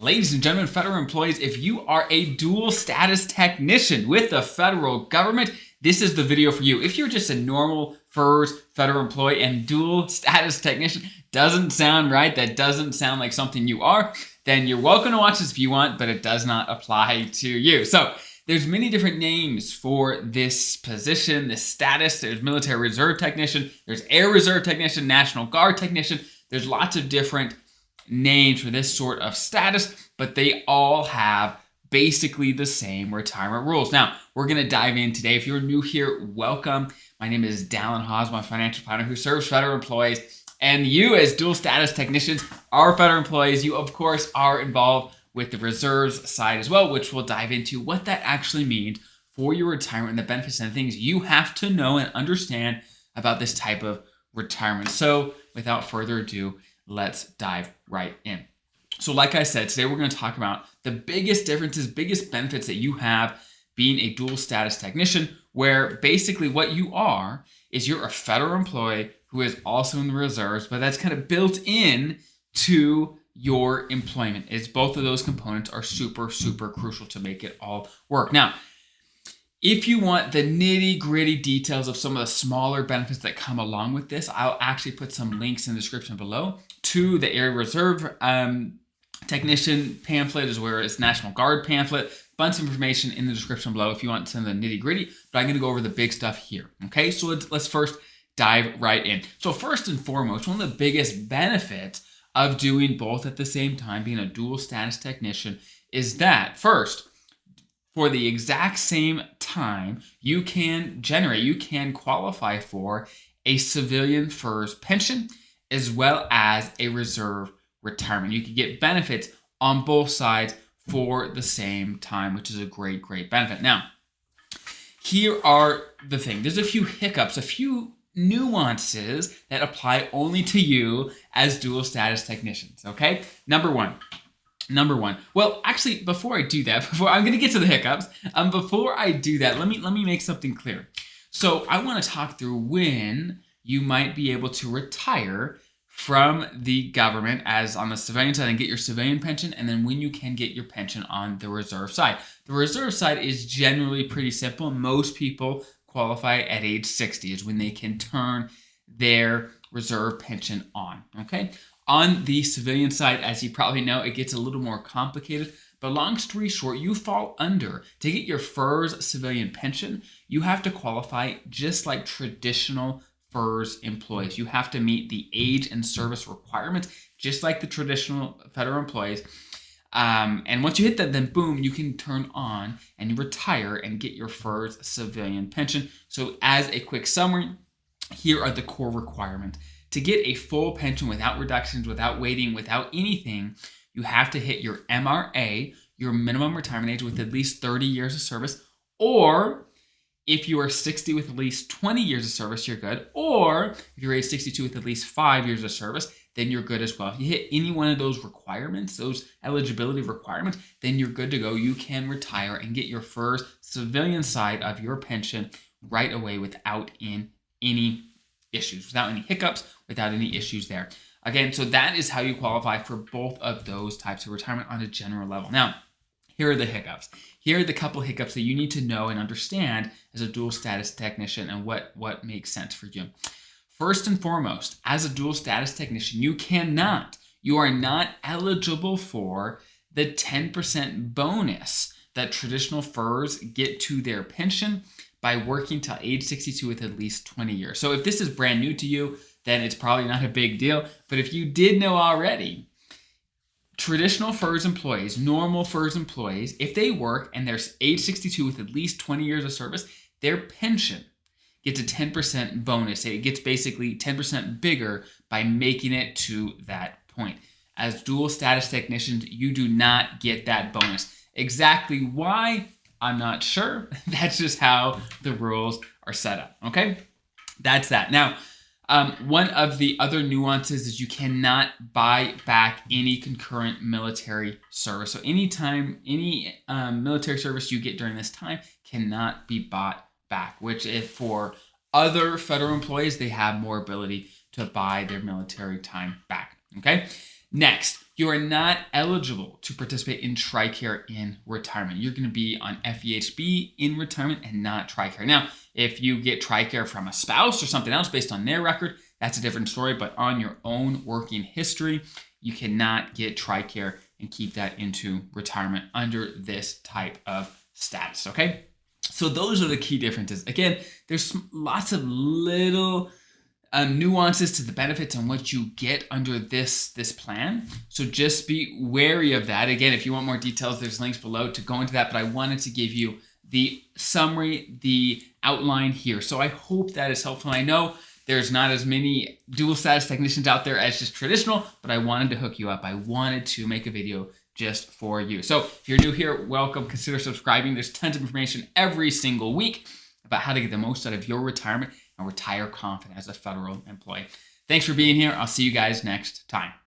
Ladies and gentlemen, federal employees, if you are a dual status technician with the federal government, this is the video for you. If you're just a normal FERS federal employee and dual status technician doesn't sound right, that doesn't sound like something you are, then you're welcome to watch this if you want, but it does not apply to you. So there's many different names for this position, this status. There's military reserve technician, there's air reserve technician, National Guard technician. There's lots of different names for this sort of status, but they all have basically the same retirement rules. Now, we're going to dive in today. If you're new here, welcome. My name is Dallin Haas, my financial planner who serves federal employees. And you as dual status technicians are federal employees. You, of course, are involved with the reserves side as well, which we'll dive into what that actually means for your retirement and the benefits and things you have to know and understand about this type of retirement. So without further ado, let's dive right in. So like I said, today we're going to talk about the biggest differences, biggest benefits that you have being a dual status technician, where basically what you are is you're a federal employee who is also in the reserves, but that's kind of built in to your employment. It's both of those components are super, super crucial to make it all work. Now, if you want the nitty-gritty details of some of the smaller benefits that come along with this, I'll actually put some links in the description below to the Air Reserve technician pamphlet, as well as National Guard pamphlet. Bunch of information in the description below if you want some of the nitty-gritty, but I'm going to go over the big stuff here. Okay, so let's first dive right in. So first and foremost, one of the biggest benefits of doing both at the same time, being a dual status technician, is that first, for the exact same time, you can qualify for a civilian FERS pension as well as a reserve retirement. You can get benefits on both sides for the same time, which is a great, great benefit. Now, here are the thing. There's a few hiccups, a few nuances that apply only to you as dual status technicians, okay? Number one. Well, actually, before I do that, I'm going to get to the hiccups. Before I do that, let me make something clear. So I want to talk through when you might be able to retire from the government as on the civilian side and get your civilian pension, and then when you can get your pension on the reserve side. The reserve side is generally pretty simple. Most people qualify at age 60 is when they can turn their reserve pension on, okay? On the civilian side, as you probably know, it gets a little more complicated, but long story short, you fall under, to get your FERS civilian pension, you have to qualify just like traditional FERS employees. You have to meet the age and service requirements, just like the traditional federal employees. And once you hit that, then boom, you can turn on and retire and get your FERS civilian pension. So as a quick summary, here are the core requirements. To get a full pension without reductions, without waiting, without anything, you have to hit your MRA, your minimum retirement age, with at least 30 years of service, or if you are 60 with at least 20 years of service, you're good. Or if you're age 62 with at least 5 years of service, then you're good as well. If you hit any one of those requirements, those eligibility requirements, then you're good to go. You can retire and get your FERS civilian side of your pension right away without any issues, without any hiccups, without any issues there. Again, so that is how you qualify for both of those types of retirement on a general level. Now, here are the hiccups. Here are the couple hiccups that you need to know and understand as a dual status technician and what makes sense for you. First and foremost, as a dual status technician, you are not eligible for the 10% bonus that traditional FERS get to their pension by working till age 62 with at least 20 years. So if this is brand new to you, then it's probably not a big deal. But if you did know already, traditional FERS employees, normal FERS employees, if they work and they're age 62 with at least 20 years of service, their pension gets a 10% bonus. It gets basically 10% bigger by making it to that point. As dual status technicians, you do not get that bonus. Exactly why? I'm not sure. That's just how the rules are set up, okay? That's that. Now, one of the other nuances is you cannot buy back any concurrent military service. So any military service you get during this time cannot be bought back, which if for other federal employees, they have more ability to buy their military time back, okay? Next, you are not eligible to participate in TRICARE in retirement. You're going to be on FEHB in retirement and not TRICARE. Now, if you get TRICARE from a spouse or something else based on their record, that's a different story. But on your own working history, you cannot get TRICARE and keep that into retirement under this type of status, okay? So those are the key differences. Again, there's lots of little nuances to the benefits and what you get under this plan. So just be wary of that. Again, if you want more details, there's links below to go into that, but I wanted to give you the summary, the outline here. So I hope that is helpful. I know there's not as many dual status technicians out there as just traditional, but I wanted to hook you up. I wanted to make a video just for you. So if you're new here, welcome. Consider subscribing. There's tons of information every single week about how to get the most out of your retirement and retire confident as a federal employee. Thanks for being here. I'll see you guys next time.